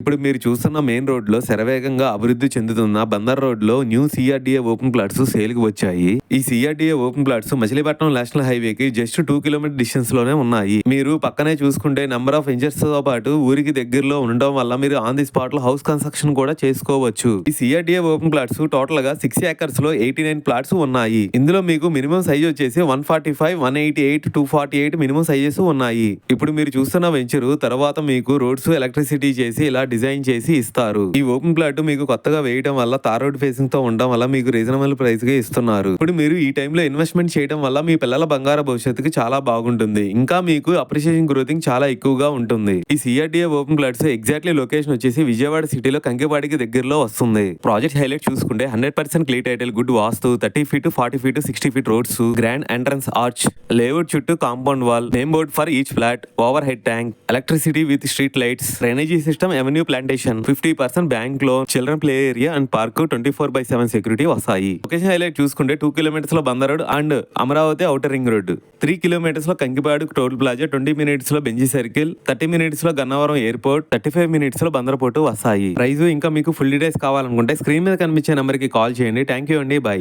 ఇప్పుడు మీరు చూస్తున్న మెయిన్ రోడ్‌లో శరవేగంగా అభివృద్ధి చెందుతున్న బందర్ రోడ్‌లో న్యూ సీఆర్‌డీఏ ఓపెన్ ప్లాట్స్ సేల్‌కి వచ్చాయి. ఈ CRDA open plots Machilipatnam national హైవేకి జస్ట్ 2 కిలోమీటర్ డిస్టెన్స్‌లోనే ఉన్నాయి. మీరు పక్కనే చూసుకుంటే నంబర్ ఆఫ్ ఇంచెస్‌తో పాటు ఊరికి దగ్గరలో ఉండడం వల్ల మీరు ఆన్ ది స్పాట్‌లో హౌస్ కన్‌స్ట్రక్షన్ కూడా చేసుకోవచ్చు. ఈ సీఆర్‌డీఏ ఓపెన్ ప్లాట్స్ టోటల్‌గా 6 ఏకర్స్‌లో 89 ప్లాట్స్ ఉన్నాయి. ఇందులో మీకు మినిమం సైజ్ వచ్చేసి 145, 188, 248 మినిమం సైజెస్ ఉన్నాయి. ఇప్పుడు మీరు చూస్తున్న వెంచరు తర్వాత మీకు రోడ్స్ ఎలక్ట్రిసిటీ చేసి ఇలా డిజైన్ చేసి ఇస్తారు. ఈ ఓపెన్ ప్లాట్ మీకు కొత్తగా వేయడం వల్ల తార్ రోడ్ ఫేసింగ్ తో ఉండడం వల్ల మీకు రీజనబుల్ ప్రైస్ గా ఇస్తున్నారు. ఇప్పుడు మీరు ఈ టైంలో ఇన్వెస్ట్మెంట్ చేయడం వల్ల మీ పిల్లల బంగారు భవిష్యత్తుకి చాలా బాగుంటుంది. ఇంకా మీకు అప్రిషియేషన్ గ్రోతింగ్ చాలా ఎక్కువగా ఉంటుంది. ఈ CRDA open plots exactly location వచ్చేసి విజయవాడ సిటీలో కంకిపాడికి దగ్గరలో వస్తుంది. ప్రాజెక్ట్ హైలైట్ చూసుకుంటే 100% clear title, good vastu, 30 feet, 40 feet, 60 feet roads, grand entrance arch, layout చుట్టూ compound wall, name board for each flat, over head tank, electricity with street lights, drainage system, avenue plantation, 50% bank loan, children play area and park, 24/7 security వస్తాయి. Location highlight చూసుకుంటే 2 kilometres లో Bandar road and Amaravati outer ring road, 3 kilometres లో Kankipadu toll plaza, 20 minutes లో Benji circle, 30 minutes లో Gannavaram airport, 35 minutes లో Bandar port వస్తాయి. Price ఇంకా మీకు ఫుల్ డీటెయిల్స్ కావాలనుకుంటే స్క్రీన్ మీద కనిపించే నెంబర్ కి కాల్ చేయండి. థ్యాంక్ యూ అండి, బై.